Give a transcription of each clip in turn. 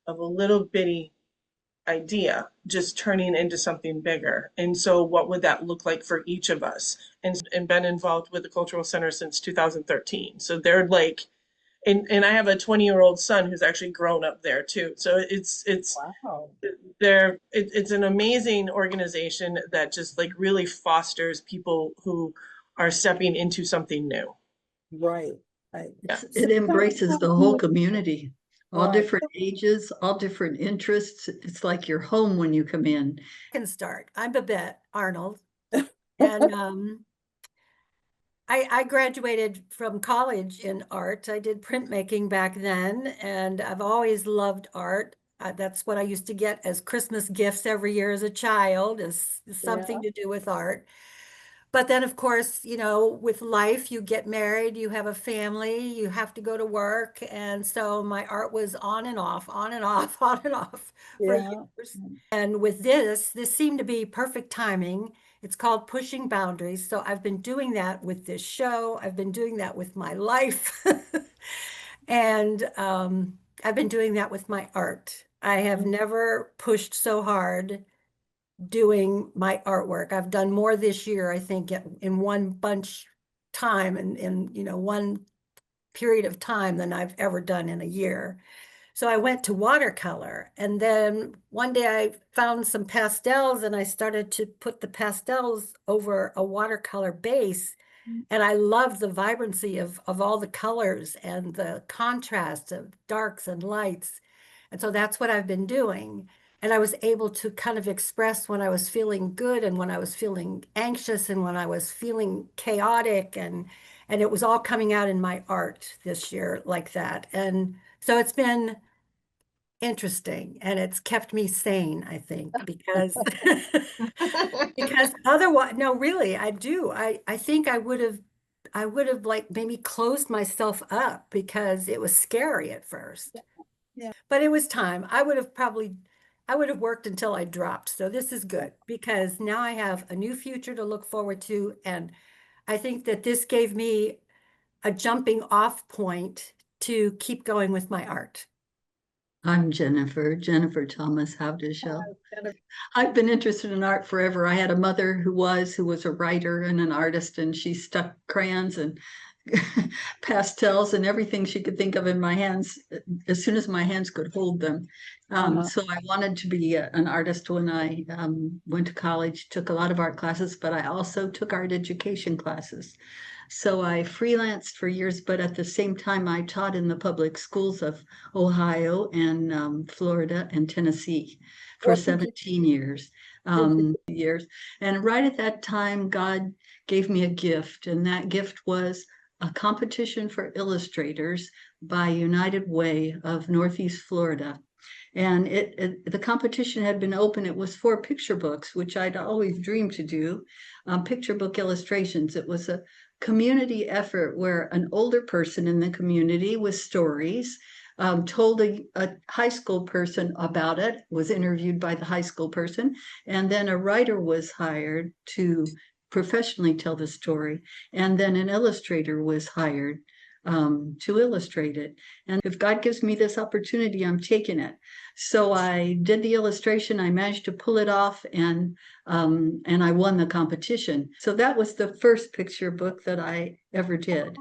of a little bitty idea just turning into something bigger. And so what would that look like for each of us? And been involved with the Cultural Center since 2013. So they're like, and I have a 20-year-old son who's actually grown up there too. So it's Wow. it's an amazing organization that just like really fosters people who are stepping into something new. Right. Right. Yeah. It embraces the whole community, all Right. different ages, all different interests. It's like your home when you come in. Can start. I'm Babette Arnold, and I graduated from college in art. I did printmaking back then, and I've always loved art. That's what I used to get as Christmas gifts every year as a child, is something Yeah. to do with art. But then, of course, with life, you get married, you have a family, you have to go to work. And so my art was on and off, on and off, on and off for Yeah. years. And with this seemed to be perfect timing. It's called Pushing Boundaries. So I've been doing that with this show. I've been doing that with my life. And I've been doing that with my art. I have never pushed so hard doing my artwork. I've done more this year, I think, in one bunch time and in one period of time than I've ever done in a year. So I went to watercolor, and then one day I found some pastels and I started to put the pastels over a watercolor base. And I love the vibrancy of all the colors and the contrast of darks and lights. And so that's what I've been doing. And I was able to kind of express when I was feeling good and when I was feeling anxious and when I was feeling chaotic, and it was all coming out in my art this year like that. And so it's been interesting, and it's kept me sane, I think, because because otherwise, no, really, I do. I think I would have like maybe closed myself up because it was scary at first. Yeah. But it was time. I would have worked until I dropped. So this is good because now I have a new future to look forward to. And I think that this gave me a jumping off point to keep going with my art. I'm Jennifer Thomas Houdeshell. I've been interested in art forever. I had a mother who was a writer and an artist, and she stuck crayons and pastels and everything she could think of in my hands as soon as my hands could hold them. So I wanted to be an artist when I went to college, took a lot of art classes, but I also took art education classes. So I freelanced for years, but at the same time, I taught in the public schools of Ohio and Florida and Tennessee for What did you 17 years. Years. And right at that time, God gave me a gift, and that gift was a competition for illustrators by United Way of Northeast Florida. And the competition had been open. It was for picture books, which I'd always dreamed to do, picture book illustrations. It was a community effort where an older person in the community with stories told a high school person about it, was interviewed by the high school person, and then a writer was hired to professionally tell the story, and then an illustrator was hired to illustrate it. And if God gives me this opportunity, I'm taking it. So I did the illustration. I managed to pull it off, and I won the competition. So that was the first picture book that I ever did.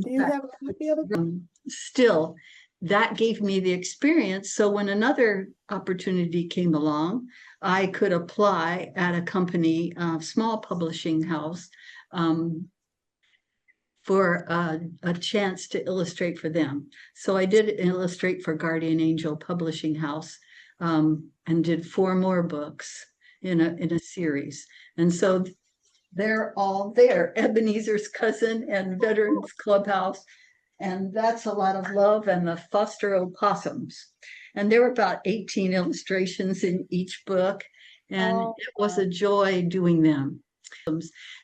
do you have a copy of it? Still, that gave me the experience. So when another opportunity came along, I could apply at a company, small publishing house, for a chance to illustrate for them. So I did illustrate for Guardian Angel Publishing House, and did 4 more books in a series. And so they're all there. Ebenezer's Cousin and Veterans Clubhouse. And that's a lot of love, and the Foster Opossums. And there were about 18 illustrations in each book. And it was a joy doing them.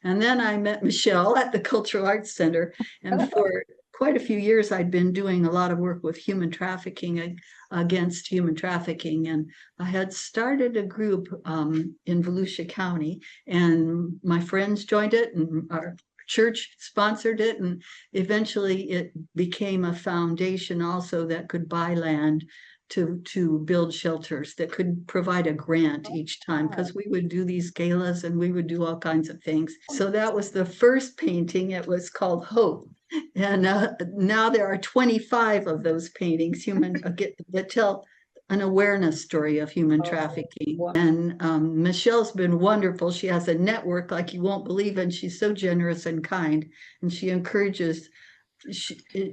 And then I met Michele at the Cultural Arts Center. And for quite a few years, I'd been doing a lot of work with human trafficking, against human trafficking. And I had started a group in Volusia County, and my friends joined it, and our church sponsored it, and eventually it became a foundation also that could buy land to build shelters, that could provide a grant each time, because we would do these galas and we would do all kinds of things. So that was the first painting. It was called Hope. And now there are 25 of those paintings, that tell an awareness story of human trafficking. Wow. And Michelle's been wonderful. She has a network like you won't believe, and she's so generous and kind. And she encourages,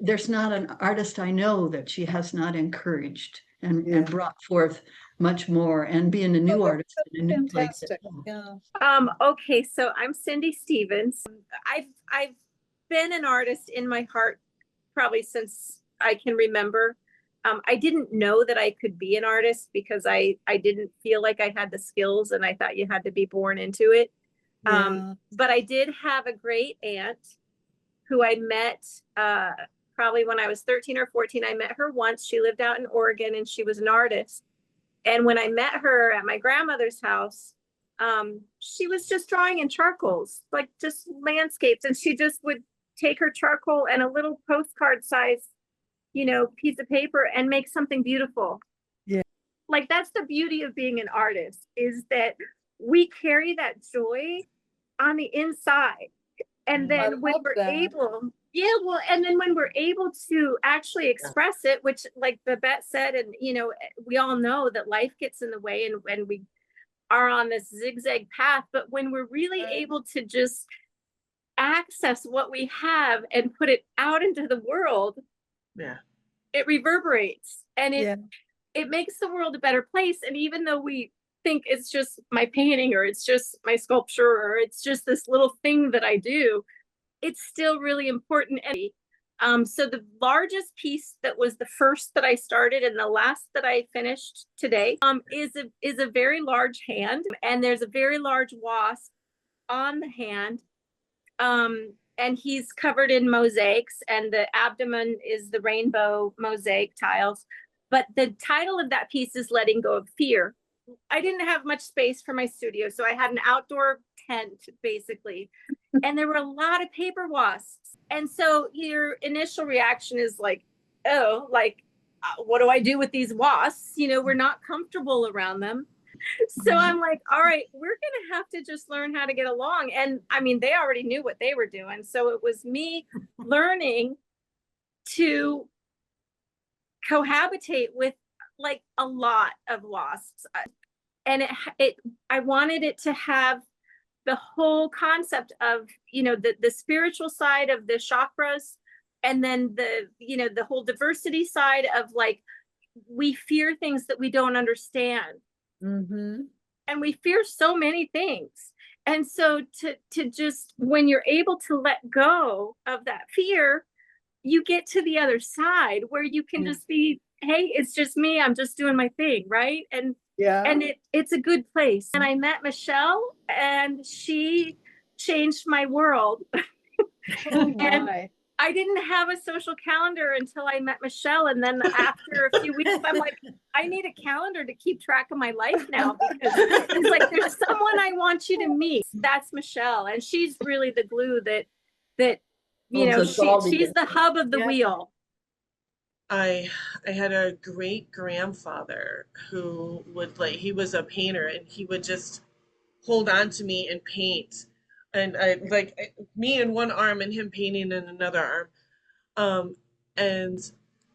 there's not an artist I know that she has not encouraged and brought forth much more, and being a new artist in a new place. Fantastic. Yeah. Okay, so I'm Cindy Stevens. I've been an artist in my heart probably since I can remember. I didn't know that I could be an artist because I didn't feel like I had the skills, and I thought you had to be born into it. But I did have a great aunt who I met probably when I was 13 or 14. I met her once. She lived out in Oregon, and she was an artist. And when I met her at my grandmother's house, she was just drawing in charcoals, like just landscapes. And she just would take her charcoal and a little postcard size, piece of paper and make something beautiful. Yeah. Like, that's the beauty of being an artist, is that we carry that joy on the inside. And then when we're able, and then when we're able to actually express it, which, like Babette said, and we all know that life gets in the way, and when we are on this zigzag path, but when we're really able to just access what we have and put it out into the world, it reverberates, and it makes the world a better place. And even though we think it's just my painting, or it's just my sculpture, or it's just this little thing that I do, it's still really important. So the largest piece that was the first that I started and the last that I finished today is a very large hand, and there's a very large wasp on the hand. And he's covered in mosaics, and the abdomen is the rainbow mosaic tiles. But the title of that piece is Letting Go of Fear. I didn't have much space for my studio, so I had an outdoor tent, basically. And there were a lot of paper wasps. And so your initial reaction is like, oh, what do I do with these wasps? We're not comfortable around them. So I'm like, all right, we're going to have to just learn how to get along. And I mean, they already knew what they were doing. So it was me learning to cohabitate with like a lot of wasps. And I wanted it to have the whole concept of, the spiritual side of the chakras, and then the whole diversity side of, like, we fear things that we don't understand. Mm-hmm. And we fear so many things. And so to just, when you're able to let go of that fear, you get to the other side where you can just be, hey, it's just me. I'm just doing my thing. Right. And it's a good place. And I met Michele, and she changed my world. And I didn't have a social calendar until I met Michele. And then after a few weeks, I'm like, I need a calendar to keep track of my life now, because it's like, there's someone I want you to meet. That's Michele. And she's really the glue that she's the hub of the wheel. I had a great grandfather who would, he was a painter, and he would just hold on to me and paint. And me in one arm and him painting in another arm. And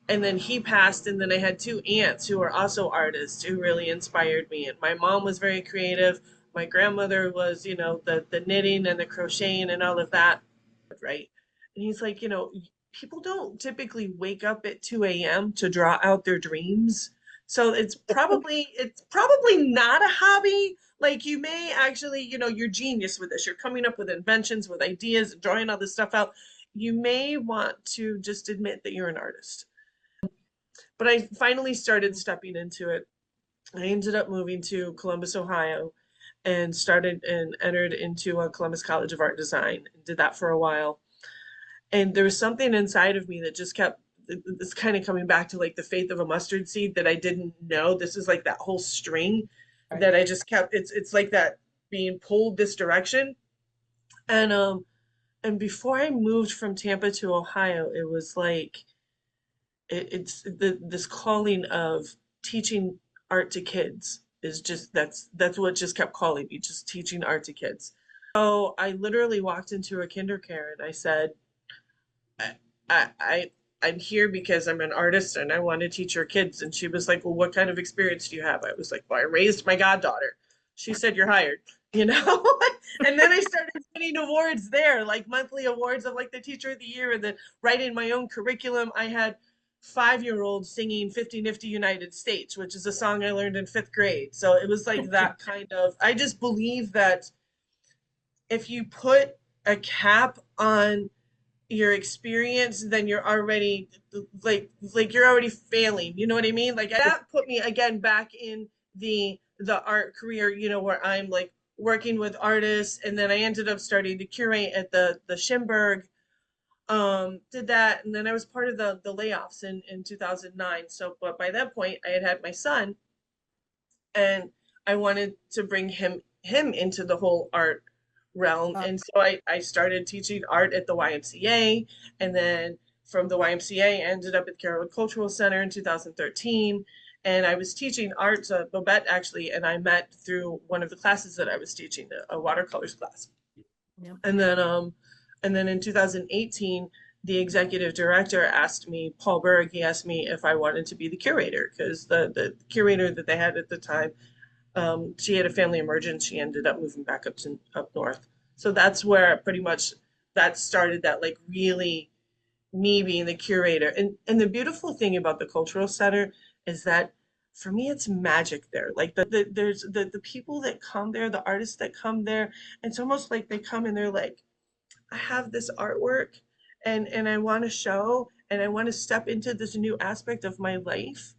then he passed, and then I had two aunts who were also artists who really inspired me. And my mom was very creative. My grandmother was, the knitting and the crocheting and all of that. Right. And he's like, people don't typically wake up at 2 a.m. to draw out their dreams. So it's probably not a hobby. Like, you may actually, you're genius with this. You're coming up with inventions, with ideas, and drawing all this stuff out. You may want to just admit that you're an artist. But I finally started stepping into it. I ended up moving to Columbus, Ohio, and entered into a Columbus College of Art Design, and did that for a while. And there was something inside of me that just kept, it's kind of coming back to like the faith of a mustard seed, that I didn't know. This is like that whole string that I just kept, it's like that being pulled this direction. And And before I moved from Tampa to Ohio, it was like this calling of teaching art to kids is just that's what just kept calling me, just teaching art to kids. So I literally walked into a kindergarten and I said, I, I I'm here because I'm an artist and I want to teach your kids. And she was like, well, what kind of experience do you have? I was like, well, I raised my goddaughter. She said, you're hired, you know? And then I started winning awards there, like monthly awards of like the teacher of the year, and then writing my own curriculum. I had 5-year-olds singing 50 Nifty United States, which is a song I learned in 5th grade. So it was like that kind of, I just believe that if you put a cap on your experience, then you're already like you're already failing. You know what I mean? Like that put me again back in the art career, you know, where I'm like working with artists, and then I ended up starting to curate at the Schimberg. Did that, and then I was part of the layoffs in 2009. So, but by that point, I had my son, and I wanted to bring him into the whole art realm. And so I started teaching art at the YMCA, and then from the YMCA I ended up at Carrollwood Cultural Center in 2013. And I was teaching art to Babette actually, and I met through one of the classes that I was teaching, a watercolors class. Yep. And then in 2018, the executive director asked me, Paul Berg, he asked me if I wanted to be the curator, because the curator that they had at the time, she had a family emergency. She ended up moving back up north. So that's where pretty much that started, that like really me being the curator. And the beautiful thing about the cultural center is that for me it's magic there. Like there's the people that come there, the artists that come there, it's almost like they come and they're like, I have this artwork and I want to show, and I want to step into this new aspect of my life.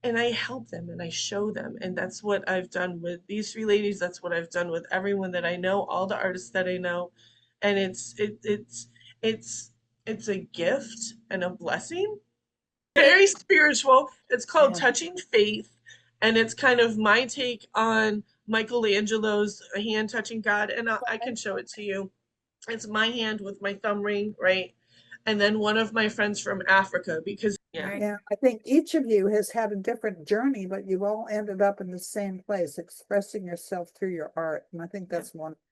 And I help them and I show them. And that's what I've done with these 3 ladies. That's what I've done with everyone that I know, all the artists that I know. And it's it's a gift and a blessing. Very spiritual. It's called Yeah. Touching Faith. And it's kind of my take on Michelangelo's hand touching God. And I can show it to you. It's my hand with my thumb ring, right? And then one of my friends from Africa, because Right. Yeah, I think each of you has had a different journey, but you've all ended up in the same place, expressing yourself through your art. And I think that's wonderful.